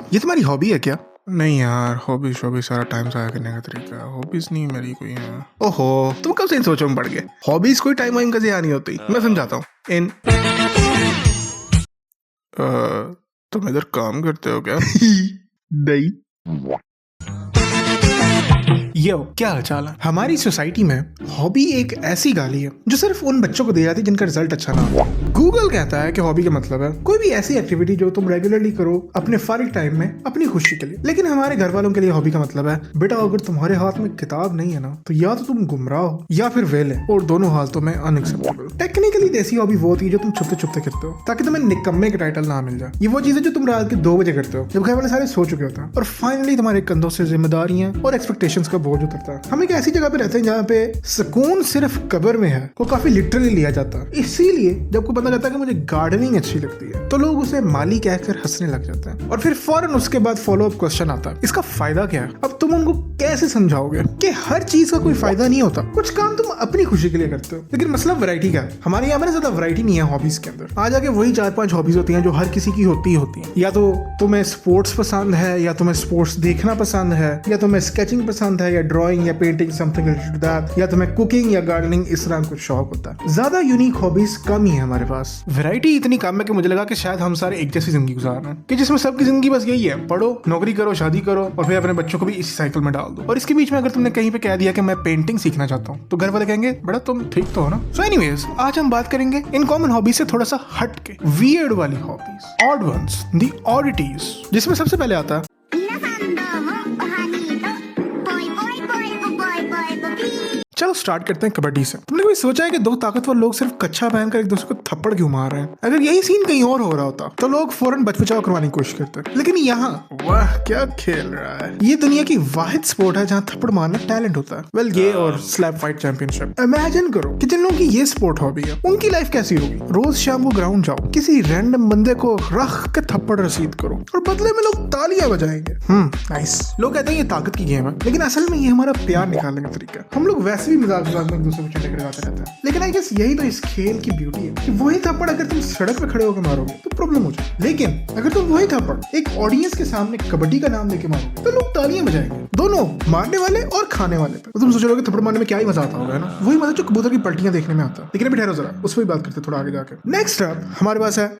ये तुम्हारी हॉबी है क्या? नहीं यार, हॉबी शॉबी सारा टाइम ज़ाया करने का तरीका। हॉबीज नहीं मेरी कोई है। ओहो, तुम कब से इन सोचों में पड़ गए? हॉबीज कोई टाइम वाइम का ज़िया नहीं होती। मैं समझाता हूँ। तुम इधर काम करते हो क्या? नहीं। यो, क्या हाल चाल है? हमारी सोसाइटी में हॉबी एक ऐसी गाली है जो सिर्फ उन बच्चों को दी जाती है जिनका रिजल्ट अच्छा ना हो। गूगल कहता है कि हॉबी का मतलब है कोई भी ऐसी एक्टिविटी जो तुम रेगुलरली करो अपने फारिग टाइम में अपनी खुशी के लिए। लेकिन हमारे घर वालों के लिए हॉबी का मतलब है बेटा अगर तुम्हारे हाथ में किताब नहीं है ना तो या तो तुम गुमराह हो या फिर वेले, और दोनों हालतों में अनएक्सेप्टेबल। टेक्निकली देसी हॉबी वो होती है जो तुम छुपते छुपते करते हो ताकि तुम्हें निकम्मे का टाइटल ना मिल जाए। ये वो चीज है जो तुम रात के 2 बजे करते हो जब घर वाले सारे सो चुके होते हैं और फाइनली तुम्हारे कंधों से जिम्मेदारियां और एक्सपेक्टेशंस का बोझ उतरता है। हम एक ऐसी जगह पे रहते हैं जहाँ पे सुकून सिर्फ कब्र में है को काफी लिटरली लिया जाता है। इसीलिए जब कोई बंदा कहता है कि मुझे गार्डनिंग अच्छी लगती है तो लोग उसे माली कहकर हंसने लग जाते हैं और फिर फौरन उसके बाद फॉलो अप क्वेश्चन आता है, इसका फायदा क्या है? अब तुम उनको कैसे समझाओगे कि हर चीज का कोई फायदा नहीं होता। कुछ काम तुम अपनी खुशी के लिए करते हो, लेकिन मसला वैरायटी का है। हमारे यहाँ में ज्यादा वैरायटी नहीं है हॉबीज के अंदर। आ जाके वही 4-5 हॉबीज होती हैं जो हर किसी की होती है। या तो तुम्हें स्पोर्ट्स पसंद है, या तुम्हें स्पोर्ट्स देखना पसंद है, या तुम्हें स्केचिंग पसंद है, या ड्राइंग या painting something related to that, या तुम्हें कुकिंग या गार्डनिंग, इस तरह कुछ शौक होता है। ज्यादा यूनिक हॉबीज कम ही है हमारे पास। वैरायटी इतनी कम है कि मुझे लगा कि शायद हम सारे एक जैसी जिंदगी गुजार रहे हैं कि जिसमें सबकी जिंदगी बस यही है, पढ़ो, नौकरी करो, शादी करो और फिर अपने बच्चों को भी इसी साइकिल में डाल दो। और इसके बीच में अगर तुमने कहीं पे कह दिया कि मैं पेंटिंग सीखना चाहता हूँ तो घर वाले कहेंगे बड़ा तुम ठीक तो हो ना। सो एनीवेज, आज हम बात करेंगे इन कॉमन हॉबीज से थोड़ा सा हट के वियर्ड वाली हॉबीज, ऑड वंस, द ऑडिटीज, जिसमें सबसे पहले आता है चलो स्टार्ट करते हैं कबड्डी से। तुमने कभी सोचा है कि 2 ताकतवर लोग सिर्फ कच्छा पहनकर एक दूसरे को थप्पड़ क्यों मार रहे हैं? अगर यही सीन कहीं और हो रहा होता तो लोग फौरन बचपचाव करवाने की कोशिश करते, लेकिन यहाँ वाह क्या खेल रहा है। ये दुनिया की वाहिद स्पोर्ट है जहाँ थप्पड़ मारना टैलेंट होता है। वेल, ये और स्लैप फाइट चैंपियनशिप। इमेजिन करो कि जिन लोगों की ये स्पोर्ट हॉबी है उनकी लाइफ कैसी होगी। रोज शाम को ग्राउंड जाओ, किसी रैंडम बंदे को रख के थप्पड़ रसीद करो और बदले में लोग तालियां बजाएंगे। नाइस। लोग कहते हैं ये ताकत की गेम है, लेकिन असल में ये हमारा प्यार निकालने का तरीका है। हम लोग वैसे भी मजाक में एक दूसरे को चंडे करवाते रहते हैं, लेकिन आई गेस यही तो इस खेल की ब्यूटी है कि वही थप्पड़ अगर तुम सड़क पे खड़े होकर मारोगे तो प्रॉब्लम हो जाए, लेकिन अगर तुम वही थप्पड़ एक ऑडियंस के सामने कबड्डी का नाम लेके मारोगे तो लोग तालियां बजाएंगे, दोनों मारने वाले और खाने वाले पे। तो तुम सोच रहे हो कि थप्पड़ मारने में क्या ही मजा आता होगा, है ना? वही मजा जो कबूतर की पलटियां देखने में आता है। लेकिन अभी ठहरो जरा, उस पर भी बात करते थोड़ा आगे जाके। नेक्स्ट अप हमारे पास है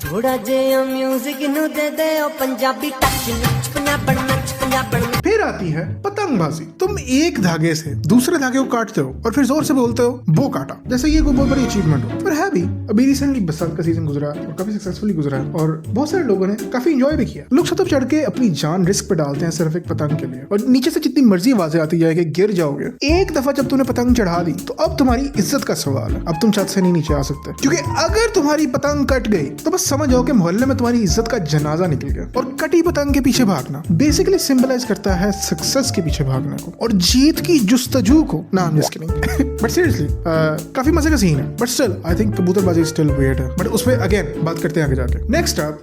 थोड़ा जिहा म्यूजिक नु दे दे ओ पंजाबी टच नच पंजाबन नच पंजाबन। फिर आती है पतंगबाजी। तुम एक धागे से दूसरे धागे को काटते हो और फिर जोर से बोलते हो बो काटा, जैसे ये कोई बहुत बड़ी अचीवमेंट हो। पर है भी, अभी रिसेंटली बसंत का सीजन गुजरा और काफी सक्सेसफुली गुजरा है और बहुत सारे लोगों ने काफी एंजॉय भी किया। लोग छत पर चढ़ के अपनी जान रिस्क पे डालते हैं सिर्फ एक पतंग के लिए, और नीचे से जितनी मर्जी आवाजें आती जाएगी गिर जाओगे। एक दफा जब तुमने पतंग चढ़ा दी तो अब तुम्हारी इज्जत का सवाल है। अब तुम छत से नहीं नीचे आ सकते, क्योंकि अगर तुम्हारी पतंग कट गई तो बस समझ जाओ कि मोहल्ले में तुम्हारी इज्जत का जनाजा निकल गया। और कटी पतंग के पीछे भागना बेसिकली सिंबलाइज करता है सक्सेस के पीछे भागने को और जीत की जुस्तजू को। ना जिसके नहीं बट सीरियसली काफी मजे का सीन है, बट स्टिल आई थिंक कबूतरबाजी स्टिल वियर्ड है, बट उस पर अगेन बात करते हैं आगे जाके। नेक्स्ट अप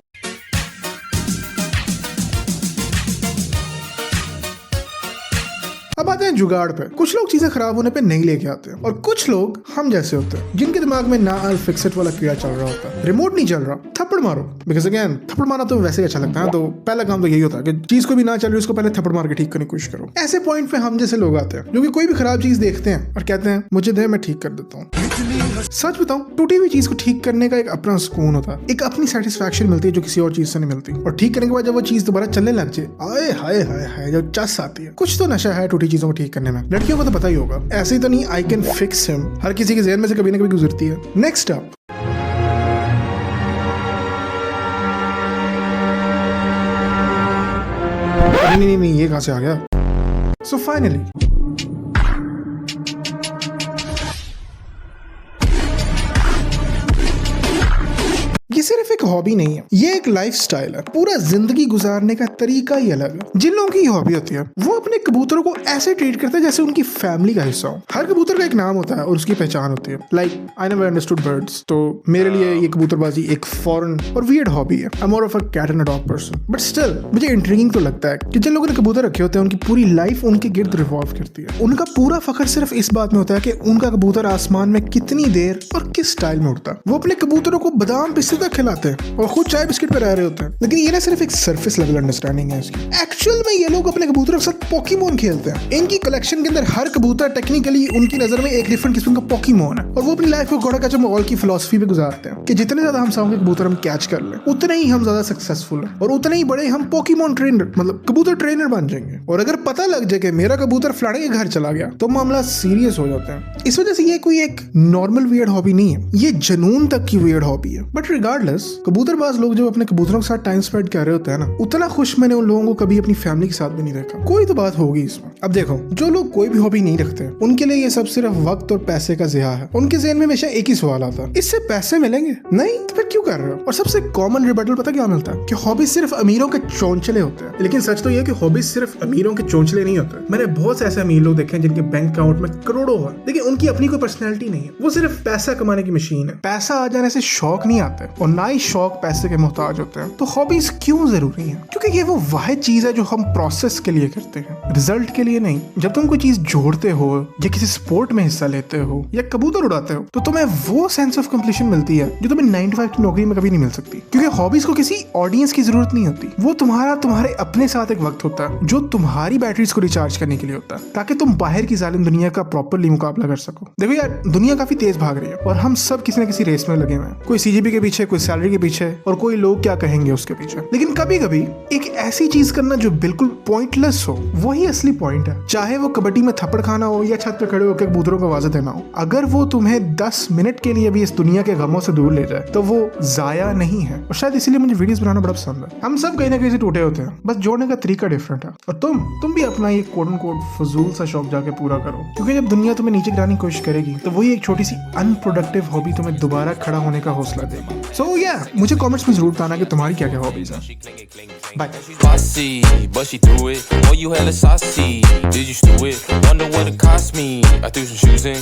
अब आते हैं जुगाड़ पे। कुछ लोग चीजें खराब होने पे नहीं लेके आते हैं और कुछ लोग हम जैसे होते हैं जिनके दिमाग में ना फिक्सेट वाला कीड़ा चल रहा होता है, रिमोट नहीं चल रहा, थप्पड़ मारो। बिकॉज अगेन थप्पड़ मारना तो वैसे ही अच्छा लगता है, तो पहला काम तो यही होता है कि चीज को भी ना चल रही उसको पहले थप्पड़ मार के ठीक करने की कोशिश करो। ऐसे पॉइंट पे हम जैसे लोग आते हैं जो कि कोई भी खराब चीज देखते हैं और कहते हैं मुझे दे, मैं ठीक कर देता हूँ। सच बताऊं, टूटी हुई चीज को ठीक करने का एक अपना सुकून होता है, एक अपनी सेटिस्फैक्शन मिलती है जो किसी और चीज से नहीं मिलती। और ठीक करने के बाद जब वो चीज दोबारा चलने लग जाए, आए हाय हाय हाय, जब चस आती है। कुछ तो नशा है टूटी चीजों को ठीक करने में, लड़कियों को तो पता ही होगा। ऐसे ही तो नहीं आई कैन फिक्स हिम, हर किसी के ज़हन में से कभी ना कभी गुजरती है। नेक्स्ट अप नहीं, ये कहां से आ गया? सो फाइनली ये सिर्फ एक हॉबी नहीं है, ये एक लाइफस्टाइल है। पूरा जिंदगी गुजारने का तरीका ही अलग है। जिन लोगों की हॉबी होती है वो अपने कबूतरों को ऐसे ट्रीट करते हैं जैसे उनकी फैमिली का हिस्सा हो। हर कबूतर का एक नाम होता है और उसकी पहचान होती है। Like I never understood birds, तो मेरे लिए ये कबूतरबाजी एक फॉरेन और वियर्ड हॉबी है। I am more of a cat and a dog person, but still मुझे इंट्रिगिंग तो लगता है कि जिन लोगों ने कबूतर रखे होते हैं उनकी पूरी लाइफ उनके गिर्द रिवॉल्व करती है। उनका पूरा फख्र सिर्फ इस बात में होता है कि उनका कबूतर आसमान में कितनी देर और किस स्टाइल में उड़ता है। वो अपने कबूतरों को बादाम पिस्ता खिलाते हैं और खुद चाय बिस्किट पे रह रहे होते हैं, लेकिन ये ना सिर्फ एक सरफेस लेवल अंडरस्टैंडिंग है इसकी। एक्चुअल में ये लोग अपने कबूतरों के साथ पोकेमोन खेलते हैं। इनकी कलेक्शन के अंदर हर कबूतर टेक्निकली उनकी नजर में एक डिफरेंट किस्म का पोकेमोन है, और वो अपनी लाइफ को घोड़ा का माहौल की फिलॉसफी पे गुजारते हैं कि जितने ज्यादा हम चाहोगे कबूतर हम कैच कर लें, उतने ही हम ज्यादा सक्सेसफुल हैं और उतने ही बड़े हम पोकेमोन ट्रेनर मतलब कबूतर ट्रेनर बन जाएंगे। और अगर पता लग जाए कि मेरा कबूतर फलाने के घर चला गया तो मामला सीरियस हो जाता है। इस वजह से ये कोई एक नॉर्मल वियर्ड हॉबी नहीं है, ये जुनून तक की वियर्ड हॉबी है। बट रिगार्डलेस, कबूतरबाज लोग जब अपने कबूतरों के साथ टाइम स्पेंड कर रहे होते हैं ना, उतना खुश मैंने उन लोगों को कभी अपनी फैमिली के साथ भी नहीं देखा। कोई तो बात होगी इसमें। अब देखो, जो लोग कोई भी हॉबी नहीं रखते उनके लिए ये सब सिर्फ वक्त और पैसे का ज़िया है। उनके ज़हन में हमेशा एक ही सवाल आता है, इससे पैसे मिलेंगे? नहीं तो फिर क्यों कर रहे हो? और सबसे कॉमन रिबटल पता क्या मिलता है कि हॉबी सिर्फ अमीरों के चौंचले होते हैं। लेकिन सच तो ये है कि हॉबी सिर्फ अमीरों के चौंचले नहीं होते। मैंने बहुत से ऐसे अमीर लोग देखे हैं जिनके बैंक अकाउंट में करोड़ों है, लेकिन उनकी अपनी कोई पर्सनैलिटी नहीं है। वो सिर्फ पैसा कमाने की मशीन है। पैसा आ जाने से शौक नहीं आते और ना ही शौक पैसे के मोहताज होते हैं। तो हॉबीज क्यों जरूरी है? क्योंकि ये वो वाहिद चीज है जो हम प्रोसेस के लिए करते हैं, रिजल्ट के लिए नहीं। जब तुम कोई चीज जोड़ते हो या किसी स्पोर्ट में हिस्सा लेते हो या कबूतर उड़ाते हो तो तुम्हें वो सेंस ऑफ कंप्लीशन मिलती है जो तुम्हें 9 to 5 की नौकरी में कभी नहीं मिल सकती। क्योंकि हॉबीज को किसी ऑडियंस की जरूरत नहीं होती, वो तुम्हारे अपने साथ एक वक्त होता है जो तुम्हारी बैटरीज को रिचार्ज करने के लिए होता है, ताकि तुम बाहर की जालिम दुनिया का प्रॉपरली मुकाबला कर सको। देखो यार, दुनिया काफी तेज भाग रही है और हम सब किसी न किसी रेस में लगे हुए हैं। कोई सीजीपी के पीछे, कोई सैलरी के पीछे और कोई लोग क्या कहेंगे उसके पीछे। लेकिन कभी कभी एक ऐसी चीज करना जो बिल्कुल पॉइंटलेस हो, वही असली पॉइंट है। चाहे वो कबड्डी में थप्पड़ खाना हो या छत पे खड़े होकर कबूतरों को आवाज़ देना हो, अगर वो तुम्हें 10 मिनट के लिए भी इस दुनिया के गमों से दूर ले जाए तो वो जाया नहीं है। और शायद इसीलिए मुझे वीडियोस बनाना बड़ा पसंद है। हम सब कहीं ना कहीं से टूटे होते हैं, बस जोड़ने का तरीका डिफरेंट है। और तुम भी अपना ये कोट एंड कोट फजूल सा शौक जाके पूरा करो, क्योंकि जब दुनिया तुम्हें नीचे गिराने की कोशिश करेगी तो वही एक छोटी सी अनप्रोडक्टिव हॉबी तुम्हें दोबारा खड़ा होने का हौसला देगी। सो या मुझे कमेंट्स में जरूर बताना कि तुम्हारी क्या क्या हॉबीज है। Bye. Bossy, but she threw it. Oh, you hella saucy. Did you stew it? Wonder what it cost me. I threw some shoes in.